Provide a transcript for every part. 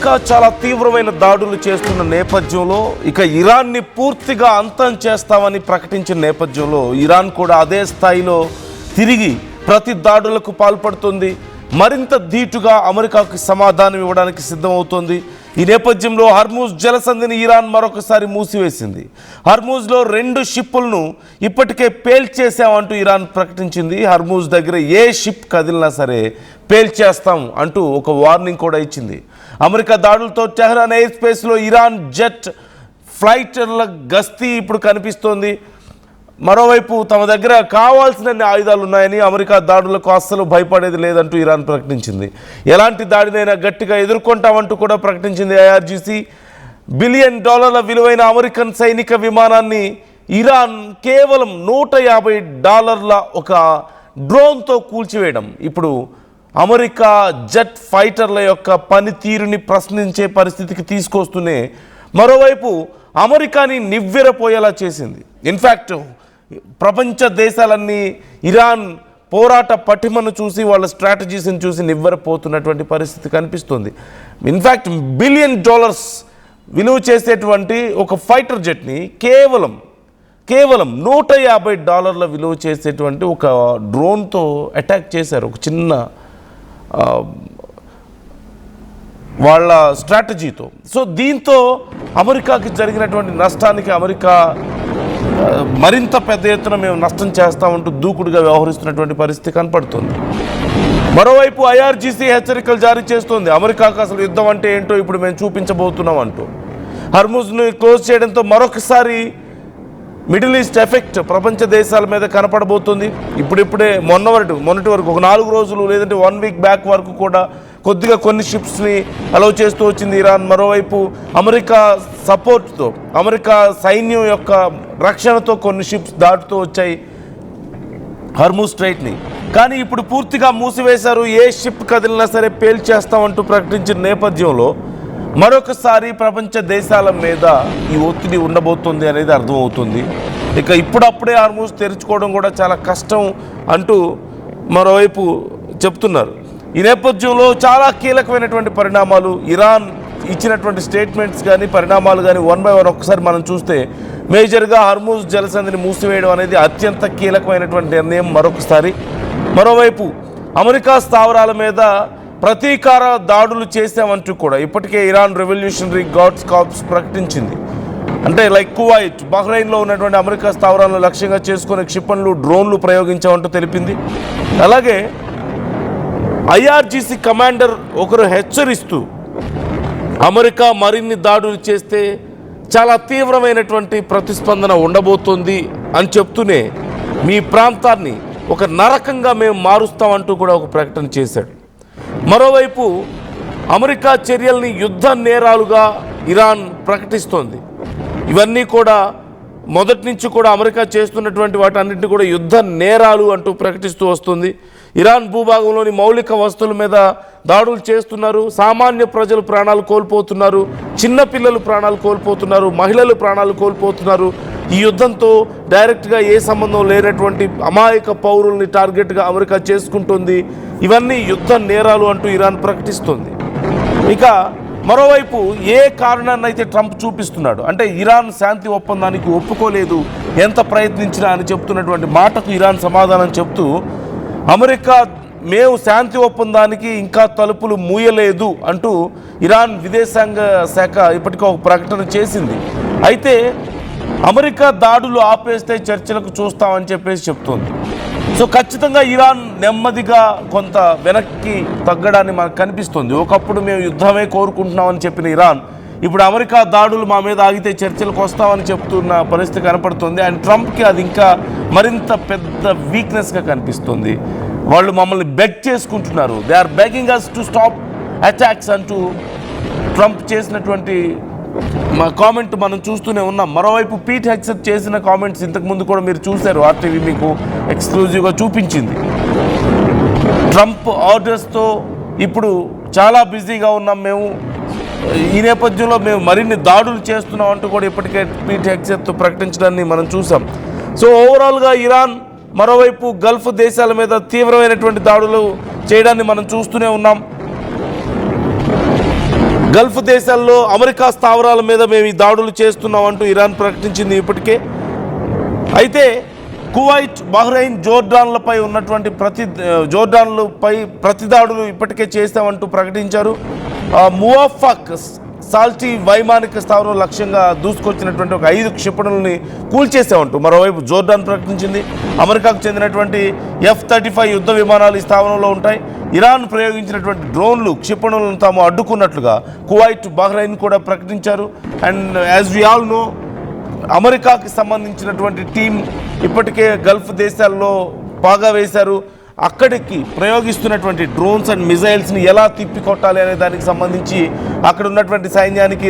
America చాలా తీవ్రమైన దాడులు చేస్తున్న నేపథ్యంలో ఇక ఇరాన్ని పూర్తిగా అంతం చేస్తామని ప్రకటించిన నేపథ్యంలో ఇరాన్ కూడా అదే స్థాయిలో తిరిగి ప్రతి దాడులకు పాల్పడుతుంది. మరింత ధీటుగా అమెరికాకు సమాధానం ఇవ్వడానికి సిద్ధమవుతోంది. ఈ నేపథ్యంలో హర్మూజ్ జలసంధిని ఇరాన్ మరొకసారి మూసివేసింది. హర్మూజ్లో 2 షిప్పులను ఇప్పటికే పేల్చేసామంటూ ఇరాన్ ప్రకటించింది. హర్మూజ్ దగ్గర ఏ షిప్ కదిలినా సరే పేల్చేస్తాం అంటూ ఒక వార్నింగ్ కూడా ఇచ్చింది. అమెరికా దాడులతో టెహ్రాన్ ఎయిర్ స్పేస్లో ఇరాన్ జెట్ ఫ్లైటర్ల గస్తీ ఇప్పుడు కనిపిస్తోంది. మరోవైపు తమ దగ్గర కావాల్సిన ఆయుధాలు ఉన్నాయని, అమెరికా దాడులకు అస్సలు భయపడేది లేదంటూ ఇరాన్ ప్రకటించింది. ఎలాంటి దాడినైనా గట్టిగా ఎదుర్కొంటామంటూ కూడా ప్రకటించింది. IRGC $1 బిలియన్ విలువైన అమెరికన్ సైనిక విమానాన్ని ఇరాన్ కేవలం $150 ఒక డ్రోన్తో కూల్చివేయడం ఇప్పుడు అమెరికా జెట్ ఫైటర్ల యొక్క పనితీరుని ప్రశ్నించే పరిస్థితికి తీసుకొస్తూనే మరోవైపు అమెరికాని నివ్వెరపోయేలా చేసింది. ఇన్ఫ్యాక్ట్ ప్రపంచ దేశాలన్నీ ఇరాన్ పోరాట పటిమను చూసి వాళ్ళ స్ట్రాటజీస్ని చూసి నివ్వెరపోతున్నటువంటి పరిస్థితి కనిపిస్తుంది. ఇన్ఫ్యాక్ట్ $1 బిలియన్ విలువ చేసేటువంటి ఒక ఫైటర్ జెట్ని కేవలం $150 విలువ చేసేటువంటి ఒక డ్రోన్తో అటాక్ చేశారు. ఒక చిన్న వాళ్ళ స్ట్రాటజీతో. సో దీంతో అమెరికాకి జరిగినటువంటి నష్టానికి అమెరికా మరింత పెద్ద ఎత్తున మేము నష్టం చేస్తామంటూ దూకుడుగా వ్యవహరిస్తున్నటువంటి పరిస్థితి కనపడుతుంది. మరోవైపు IRGC హెచ్చరికలు జారీ చేస్తోంది. అమెరికాకు అసలు యుద్ధం అంటే ఏంటో ఇప్పుడు మేము చూపించబోతున్నాం అంటూ. హర్మూజ్ను క్లోజ్ చేయడంతో మరొకసారి మిడిల్ ఈస్ట్ ఎఫెక్ట్ ప్రపంచ దేశాల మీద కనపడబోతుంది. ఇప్పుడిప్పుడే మొన్నటి వరకు ఒక 4 రోజులు లేదంటే 1 వీక్ బ్యాక్ వరకు కూడా కొద్దిగా కొన్ని షిప్స్ని అలౌ చేస్తూ వచ్చింది ఇరాన్. మరోవైపు అమెరికా సపోర్ట్తో, అమెరికా సైన్యం యొక్క రక్షణతో కొన్ని షిప్స్ దాటుతూ వచ్చాయి హర్మూజ్ స్ట్రైట్ని. కానీ ఇప్పుడు పూర్తిగా మూసివేశారు. ఏ షిప్ కదిలినా సరే పేల్చేస్తామంటూ ప్రకటించిన నేపథ్యంలో మరొకసారి ప్రపంచ దేశాల మీద ఈ ఒత్తిడి ఉండబోతుంది అనేది అర్థమవుతుంది. ఇక ఇప్పుడప్పుడే హర్మూజ్ తెరుచుకోవడం కూడా చాలా కష్టం అంటూ మరోవైపు చెప్తున్నారు. ఈ నేపథ్యంలో చాలా కీలకమైనటువంటి పరిణామాలు, ఇరాన్ ఇచ్చినటువంటి స్టేట్మెంట్స్ కానీ పరిణామాలు కానీ 1 by 1 ఒక్కసారి మనం చూస్తే మేజర్గా హర్మూజ్ జలసంధిని మూసివేయడం అనేది అత్యంత కీలకమైనటువంటి నిర్ణయం మరొకసారి. మరోవైపు అమెరికా స్థావరాల మీద ప్రతీకార దాడులు చేశామంటూ కూడా ఇప్పటికే ఇరాన్ రెవల్యూషనరీ గార్డ్స్ కార్ప్స్ ప్రకటించింది. అంటే లైక్ కువైట్, బహ్రెయిన్లో ఉన్నటువంటి అమెరికా స్థావరాలను లక్ష్యంగా చేసుకునే క్షిపణులు, డ్రోన్లు ప్రయోగించామంటూ తెలిపింది. అలాగే IRGC కమాండర్ ఒకరు హెచ్చరిస్తూ అమెరికా మరిన్ని దాడులు చేస్తే చాలా తీవ్రమైనటువంటి ప్రతిస్పందన ఉండబోతోంది అని చెప్తూనే మీ ప్రాంతాన్ని ఒక నరకంగా మేము మారుస్తామంటూ కూడా ఒక ప్రకటన చేశాడు. మరోవైపు అమెరికా చర్యల్ని యుద్ధ నేరాలుగా ఇరాన్ ప్రకటిస్తోంది. ఇవన్నీ కూడా మొదటి నుంచి కూడా అమెరికా చేస్తున్నటువంటి వాటన్నింటినీ కూడా యుద్ధ నేరాలు అంటూ ప్రకటిస్తూ వస్తుంది. ఇరాన్ భూభాగంలోని మౌలిక వస్తువుల మీద దాడులు చేస్తున్నారు. సామాన్య ప్రజలు ప్రాణాలు కోల్పోతున్నారు, చిన్నపిల్లలు ప్రాణాలు కోల్పోతున్నారు, మహిళలు ప్రాణాలు కోల్పోతున్నారు. ఈ యుద్ధంతో డైరెక్ట్గా ఏ సంబంధం లేనటువంటి అమాయక పౌరుల్ని టార్గెట్గా అమెరికా చేసుకుంటుంది. ఇవన్నీ యుద్ధ నేరాలు అంటూ ఇరాన్ ప్రకటిస్తుంది. ఇక మరోవైపు ఏ కారణాన్ని అయితే ట్రంప్ చూపిస్తున్నాడు అంటే ఇరాన్ శాంతి ఒప్పందానికి ఒప్పుకోలేదు ఎంత ప్రయత్నించినా అని చెప్తున్నటువంటి మాటకు ఇరాన్ సమాధానం చెప్తూ అమెరికా మేము శాంతి ఒప్పందానికి ఇంకా తలుపులు మూయలేదు అంటూ ఇరాన్ విదేశాంగ శాఖ ఇప్పటికీ ఒక ప్రకటన చేసింది. అయితే అమెరికా దాడులు ఆపేస్తే చర్చలకు చూస్తామని చెప్పేసి చెప్తోంది. సో ఖచ్చితంగా ఇరాన్ నెమ్మదిగా కొంత వెనక్కి తగ్గడాన్ని మనకు కనిపిస్తుంది. ఒకప్పుడు మేము యుద్ధమే కోరుకుంటున్నామని చెప్పిన ఇరాన్ ఇప్పుడు అమెరికా దాడులు మా మీద ఆగితే చర్చలకు వస్తామని చెప్తున్న పరిస్థితి కనపడుతుంది. అండ్ ట్రంప్కి అది ఇంకా మరింత పెద్ద వీక్నెస్గా కనిపిస్తుంది. వాళ్ళు మమ్మల్ని బెగ్ చేసుకుంటున్నారు. They are begging us to stop attacks అంటూ ట్రంప్ చేసినటువంటి మా కామెంట్ మనం చూస్తూనే ఉన్నాం. మరోవైపు పీట్ హెగ్సెట్ చేసిన కామెంట్స్ ఇంతకుముందు కూడా మీరు చూశారు. RTV మీకు ఎక్స్క్లూజివ్గా చూపించింది. ట్రంప్ ఆర్డర్స్తో ఇప్పుడు చాలా బిజీగా ఉన్నాం మేము, ఈ నేపథ్యంలో మేము మరిన్ని దాడులు చేస్తున్నాం అంటూ కూడా ఇప్పటికే పీట్ హెగ్సెట్ ప్రకటించడాన్ని మనం చూసాం. సో ఓవరాల్గా ఇరాన్ మరోవైపు గల్ఫ్ దేశాల మీద తీవ్రమైనటువంటి దాడులు చేయడాన్ని మనం చూస్తూనే ఉన్నాం. గల్ఫ్ దేశాల్లో అమెరికా స్థావరాల మీద మేము ఈ దాడులు చేస్తున్నామంటూ ఇరాన్ ప్రకటించింది ఇప్పటికే. అయితే కువైట్, బహ్రెయిన్, జోర్డాన్లపై ఉన్నటువంటి జోర్డాన్లపై ప్రతి దాడులు ఇప్పటికే చేస్తామంటూ ప్రకటించారు. మువాఫాక్ సాల్టీ వైమానిక స్థావరం లక్ష్యంగా దూసుకొచ్చినటువంటి ఒక 5 క్షిపణుల్ని కూల్చేసామంటూ మరోవైపు జోర్డాన్ ప్రకటించింది. అమెరికాకు చెందినటువంటి F-35 యుద్ధ విమానాలు ఈ స్థావరంలో ఉంటాయి. ఇరాన్ ప్రయోగించినటువంటి డ్రోన్లు, క్షిపణులను తాము అడ్డుకున్నట్లుగా కువైట్, బహ్రెయిన్ కూడా ప్రకటించారు. And as we all know, అమెరికాకి సంబంధించినటువంటి టీం ఇప్పటికే గల్ఫ్ దేశాల్లో పాగా వేశారు. అక్కడికి ప్రయోగిస్తున్నటువంటి డ్రోన్స్ అండ్ మిజైల్స్ని ఎలా తిప్పికొట్టాలి అనే దానికి సంబంధించి అక్కడ ఉన్నటువంటి సైన్యానికి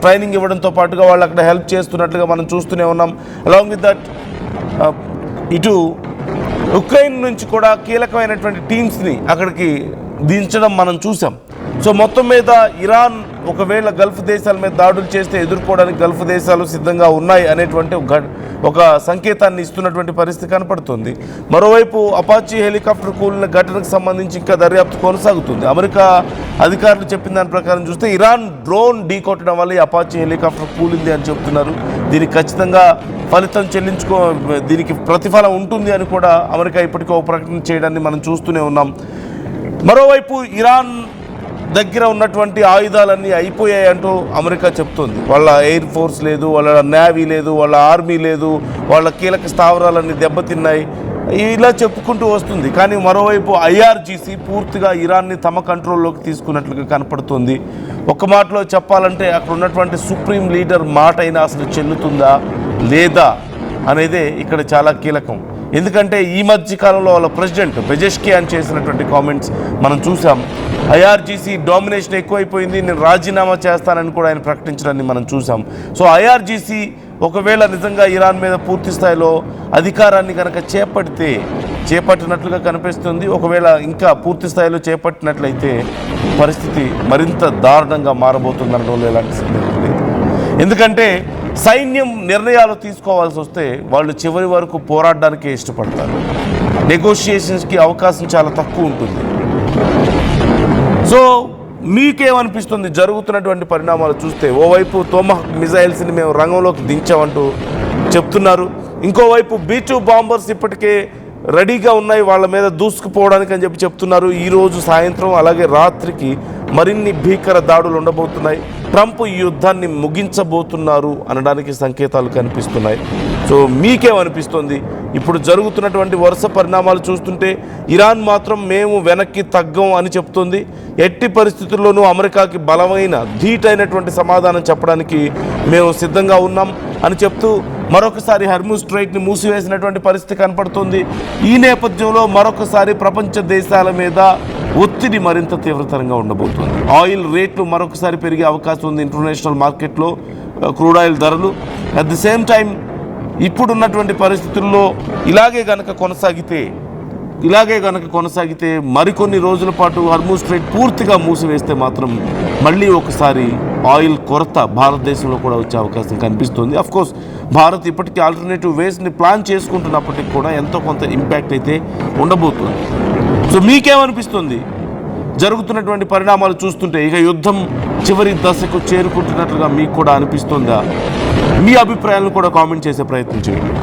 ట్రైనింగ్ ఇవ్వడంతో పాటుగా వాళ్ళు అక్కడ హెల్ప్ చేస్తున్నట్లుగా మనం చూస్తూనే ఉన్నాం. అలాంగ్ విత్ దట్ ఇటు ఉక్రెయిన్ నుంచి కూడా కీలకమైనటువంటి టీమ్స్ని అక్కడికి దించడం మనం చూసాం. సో మొత్తం మీద ఇరాన్ ఒకవేళ గల్ఫ్ దేశాల మీద దాడులు చేస్తే ఎదుర్కోవడానికి గల్ఫ్ దేశాలు సిద్ధంగా ఉన్నాయి అనేటువంటి ఒక సంకేతాన్ని ఇస్తున్నటువంటి పరిస్థితి కనపడుతుంది. మరోవైపు అపాచీ హెలికాప్టర్ కూలిన ఘటనకు సంబంధించి ఇంకా దర్యాప్తు కొనసాగుతుంది. అమెరికా అధికారులు చెప్పిన దాని ప్రకారం చూస్తే ఇరాన్ డ్రోన్ ఢీకొట్టడం వల్ల ఈ అపాచీ హెలికాప్టర్ కూలింది అని చెప్తున్నారు. దీనికి ఖచ్చితంగా ఫలితం దీనికి ప్రతిఫలం ఉంటుంది అని కూడా అమెరికా ఇప్పటికే ఒక ప్రకటన చేయడాన్ని మనం చూస్తూనే ఉన్నాం. మరోవైపు ఇరాన్ దగ్గర ఉన్నటువంటి ఆయుధాలన్నీ అయిపోయాయి అంటూ అమెరికా చెప్తుంది. వాళ్ళ ఎయిర్ ఫోర్స్ లేదు, వాళ్ళ నేవీ లేదు, వాళ్ళ ఆర్మీ లేదు, వాళ్ళ కీలక స్థావరాలన్నీ దెబ్బతిన్నాయి, ఇలా చెప్పుకుంటూ వస్తుంది. కానీ మరోవైపు IRGC పూర్తిగా ఇరాన్ని తమ కంట్రోల్లోకి తీసుకున్నట్లుగా కనపడుతుంది. ఒక మాటలో చెప్పాలంటే అక్కడ ఉన్నటువంటి సుప్రీం లీడర్ మాట అయినా అసలు చెల్లుతుందా లేదా అనేదే ఇక్కడ చాలా కీలకం. ఎందుకంటే ఈ మధ్య కాలంలో వాళ్ళ ప్రెసిడెంట్ పెజెష్కియాన్ చేసినటువంటి కామెంట్స్ మనం చూసాం. IRGC డామినేషన్ ఎక్కువైపోయింది, నేను రాజీనామా చేస్తానని కూడా ఆయన ప్రకటించడాన్ని మనం చూసాం. సో IRGC ఒకవేళ నిజంగా ఇరాన్ మీద పూర్తి స్థాయిలో అధికారాన్ని కనుక చేపట్టినట్లుగా కనిపిస్తుంది. ఒకవేళ ఇంకా పూర్తి స్థాయిలో చేపట్టినట్లయితే పరిస్థితి మరింత దారుణంగా మారబోతుందనడంలో ఎలాంటి సందేహం లేదు. ఎందుకంటే సైన్యం నిర్ణయాలు తీసుకోవాల్సి వస్తే వాళ్ళు చివరి వరకు పోరాడడానికే ఇష్టపడతారు. నెగోషియేషన్స్కి అవకాశం చాలా తక్కువ ఉంటుంది. సో మీకేమనిపిస్తుంది జరుగుతున్నటువంటి పరిణామాలు చూస్తే? ఓవైపు తోమహక్ మిజైల్స్ని మేము రంగంలోకి దించామంటూ చెప్తున్నారు, ఇంకోవైపు B-2 బాంబర్స్ ఇప్పటికే రెడీగా ఉన్నాయి వాళ్ళ మీద దూసుకుపోవడానికి అని చెప్తున్నారు. ఈరోజు సాయంత్రం అలాగే రాత్రికి మరిన్ని భీకర దాడులు ఉండబోతున్నాయి. ట్రంప్ ఈ యుద్ధాన్ని ముగించబోతున్నారు అనడానికి సంకేతాలు కనిపిస్తున్నాయి. సో మీకేమనిపిస్తుంది? ఇప్పుడు జరుగుతున్నటువంటి వరుస పరిణామాలు చూస్తుంటే ఇరాన్ మాత్రం మేము వెనక్కి తగ్గం అని చెప్తుంది. ఎట్టి పరిస్థితుల్లోనూ అమెరికాకి బలమైన ధీటైనటువంటి సమాధానం చెప్పడానికి మేము సిద్ధంగా ఉన్నాం అని చెప్తూ మరొకసారి హర్ముజ్ స్ట్రైట్ని మూసివేసినటువంటి పరిస్థితి కనపడుతుంది. ఈ నేపథ్యంలో మరొకసారి ప్రపంచ దేశాల మీద ఒత్తిడి మరింత తీవ్రతరంగా ఉండబోతుంది. ఆయిల్ రేట్లు మరొకసారి పెరిగే అవకాశం ఉంది ఇంటర్నేషనల్ మార్కెట్లో, క్రూడ్ ఆయిల్ ధరలు. అట్ ది సేమ్ టైం ఇప్పుడున్నటువంటి పరిస్థితుల్లో ఇలాగే గనక కొనసాగితే మరికొన్ని రోజుల పాటు హర్ముజ్ స్ట్రైట్ పూర్తిగా మూసివేస్తే మాత్రం మళ్ళీ ఒకసారి ఆయిల్ కొరత భారతదేశంలో కూడా వచ్చే అవకాశం కనిపిస్తుంది. అఫ్కోర్స్ భారత్ ఇప్పటికీ ఆల్టర్నేటివ్ వేస్ని ప్లాన్ చేసుకుంటున్నప్పటికీ కూడా ఎంతో కొంత ఇంపాక్ట్ అయితే ఉండబోతుంది. సో మీకేమనిపిస్తుంది జరుగుతున్నటువంటి పరిణామాలు చూస్తుంటే? ఇక యుద్ధం చివరి దశకు చేరుకుంటున్నట్లుగా మీకు కూడా అనిపిస్తుందా? మీ అభిప్రాయాలను కూడా కామెంట్ చేసే ప్రయత్నం చేయండి.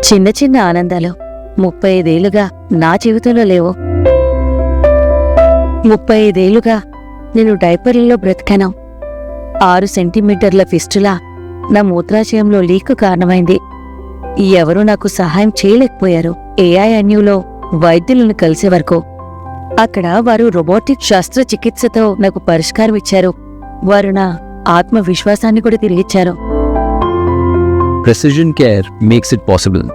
చిన్న చిన్న ఆనందాలు 35 ఏళ్లుగా నా జీవితంలో లేవు. 35 ఏళ్లుగా నేను డైపర్లలో బ్రతికాను. 6 సెంటీమీటర్ల ఫిస్టులా నా మూత్రాశయంలో లీక్ కారణమైంది. ఎవరూ నాకు సహాయం చేయలేకపోయారు. AI అన్యూలో వైద్యులను కలిసే వరకు అక్కడ వారు రోబోటిక్ శస్త్రచికిత్సతో నాకు పరిష్కారం ఇచ్చారు. వారు నా ఆత్మవిశ్వాసాన్ని కూడా తిరిగిచ్చారు. Precision care makes it possible.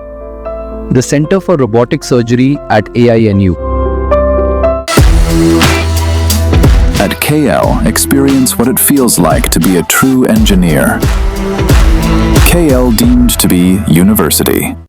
The Center for Robotic Surgery at AINU. At KL, experience what it feels like to be a true engineer. KL deemed to be university.